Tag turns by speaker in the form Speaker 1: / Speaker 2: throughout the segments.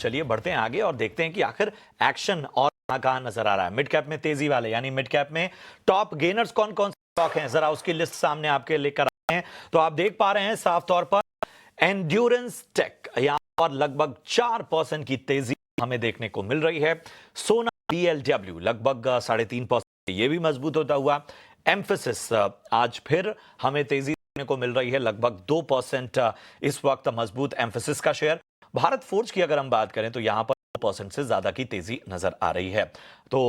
Speaker 1: चलिए बढ़ते हैं आगे और देखते हैं कि आखिर एक्शन और कहां नजर आ रहा है। मिड कैप में तेजी वाले यानी मिड कैप में टॉप गेनर्स कौन कौन से स्टॉक हैं, जरा उसकी लिस्ट सामने आपके लेकर आए हैं। तो आप देख पा रहे हैं साफ तौर पर एंड्योरेंस टेक यहां पर लगभग 4% की तेजी हमें देखने को मिल रही है। सोना बीएलडब्ल्यू लगभग 3.5%, ये भी मजबूत होता हुआ। एम्फेसिस आज फिर हमें तेजी देखने को मिल रही है, लगभग 2% इस वक्त मजबूत एम्फेसिस का शेयर। भारत फोर्ज की अगर हम बात करें तो यहां पर 2% से ज्यादा की तेजी नजर आ रही है। तो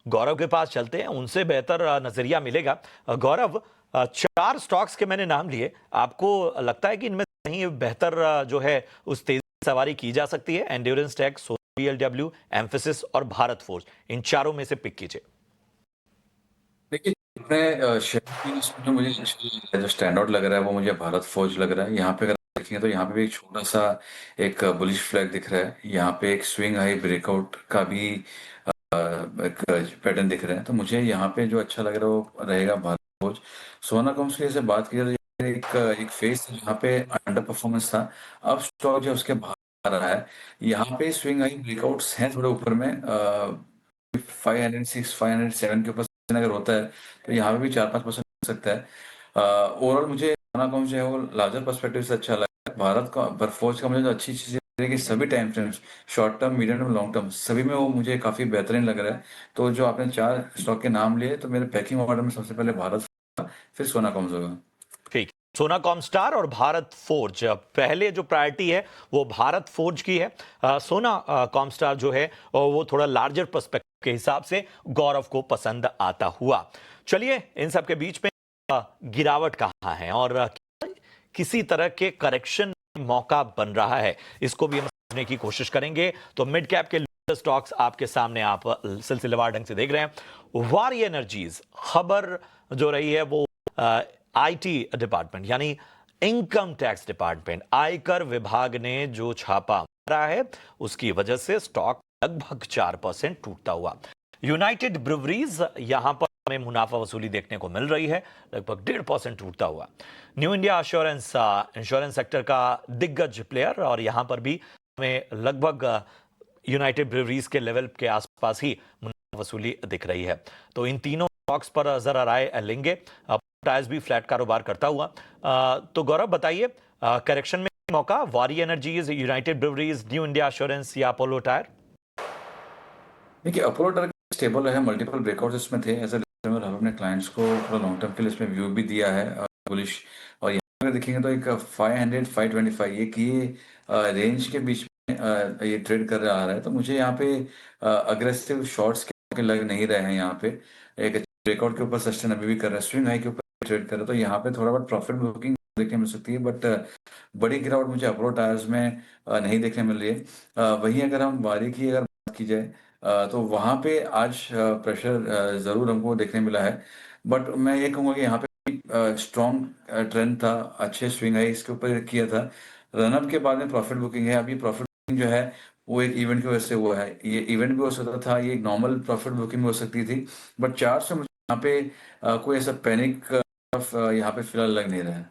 Speaker 1: गौरव के पास चलते हैं, उनसे बेहतर नजरिया मिलेगा। गौरव, 4 स्टॉक्स के मैंने नाम लिए, आपको लगता है कि इनमें कहीं बेहतर जो है उस तेजी की सवारी की जा सकती है? एंड्योरेंस टेक, बीएलडब्ल्यू, एम्फेसिस और भारत फोर्ज, इन चारों में से पिक कीजिए।
Speaker 2: देखिए, अपने शेयर की लिस्ट में जो मुझे जो स्टैंड आउट लग रहा है वो मुझे भारत फोर्ज लग रहा है। यहाँ पे अगर आप देखेंगे तो यहाँ पे भी एक छोटा सा एक बुलिश फ्लैग दिख रहा है। यहाँ पे एक स्विंग हाई ब्रेकआउट का भी एक पैटर्न दिख रहा है। तो मुझे यहाँ पे जो अच्छा लग रहा है वो रहेगा भारत फोर्ज। सोना कॉम्स की जैसे बात की जाए तो एक फेज था जहाँ पे अंडर परफॉर्मेंस था। अब स्टॉक जो है उसके बाहर आ रहा है। यहाँ पे स्विंग हाई ब्रेकआउट्स हैं थोड़े ऊपर में 506 507 के ऊपर अगर होता है तो यहाँ पे भी 4-5% हो सकता है। ओवरऑल मुझे सोना कॉम जो है वो लार्जर पर्सपेक्टिव से अच्छा लगा है। भारत का परफॉर्मेंस का मुझे जो अच्छी चीज़ है कि सभी time frames, short term, medium term, long term, सभी में वो मुझे काफ़ी बेहतरीन लग रहा है। तो जो आपने 4 स्टॉक के नाम लिए तो मेरे पैकिंग ऑर्डर में सबसे पहले भारत होगा, फिर सोना कॉम्स होगा।
Speaker 1: ठीक, सोना कॉमस्टार और भारत फोर्ज, पहले जो प्रायोरिटी है वो भारत फोर्ज की है। सोना कॉमस्टार जो है और वो थोड़ा लार्जर पर्सपेक्टिव के हिसाब से गौरव को पसंद आता हुआ। चलिए, इन सब के बीच में गिरावट कहाँ है और किसी तरह के करेक्शन मौका बन रहा है, इसको भी हम समझने की कोशिश करेंगे। तो मिड कैप के स्टॉक्स आपके सामने आप सिलसिलेवार ढंग से देख रहे हैं। वारी एनर्जीज खबर जो रही है वो आईटी डिपार्टमेंट यानी इनकम टैक्स डिपार्टमेंट, आयकर विभाग ने जो छापा मारा है उसकी वजह से स्टॉक लगभग 4% टूटता हुआ। यूनाइटेड ब्रूवरीज यहां पर हमें मुनाफा वसूली देखने को मिल रही है, लगभग 1.5% टूटता हुआ। New India assurance, insurance sector का दिग्गज प्लेयर, और यहां पर भी हमें लगभग यूनाइटेड ब्रूवरीज के लेवल के आसपास ही मुनाफा वसूली दिख रही है। तो इन तीनों स्टॉक्स पर जरा राय लेंगे। टायर्स भी फ्लैट कारोबार करता हुआ। तो गौरव बताइए, करेक्शन में मौका Waaree Energies, United Breweries, New India Assurance या अपोलो टायर?
Speaker 2: देखिए, अपोलो टायर स्टेबल है, मल्टीपल ब्रेकआउट्स इसमें थे। एज हम अपने क्लाइंट्स को थोड़ा लॉन्ग टर्म के लिए इसमें व्यू भी दिया है बुलिश। और यहाँ पर देखेंगे तो एक 500 525 ये रेंज के बीच में ये ट्रेड कर रहा आ रहा है। तो मुझे यहाँ पे अग्रेसिव शॉर्ट्स के लग नहीं रहे हैं। यहाँ पे एक ब्रेकआउट के ऊपर सस्टेन अभी भी कर रहा है, स्विंग हाई के ऊपर ट्रेड कर रहा है। तो यहाँ पे थोड़ा बहुत प्रॉफिट बुकिंग देखने मिल सकती है, बट बड़ी गिरावट मुझे अपोलो टायर्स में नहीं देखने मिल रही है। वहीं अगर हम वारी की अगर बात की जाए तो वहाँ पे आज प्रेशर ज़रूर हमको देखने मिला है। बट मैं ये कहूँगा कि यहाँ पे स्ट्रॉन्ग ट्रेंड था, अच्छे स्विंग है इसके ऊपर किया था। रनअप के बाद में प्रॉफिट बुकिंग है। अभी प्रॉफिट बुकिंग जो है वो एक इवेंट की वजह से हुआ है। ये इवेंट भी हो सकता था, ये एक नॉर्मल प्रॉफिट बुकिंग भी हो सकती थी। बट 4 से मुझे यहाँ पे कोई ऐसा पैनिक यहाँ पे फिलहाल लग नहीं रहा है।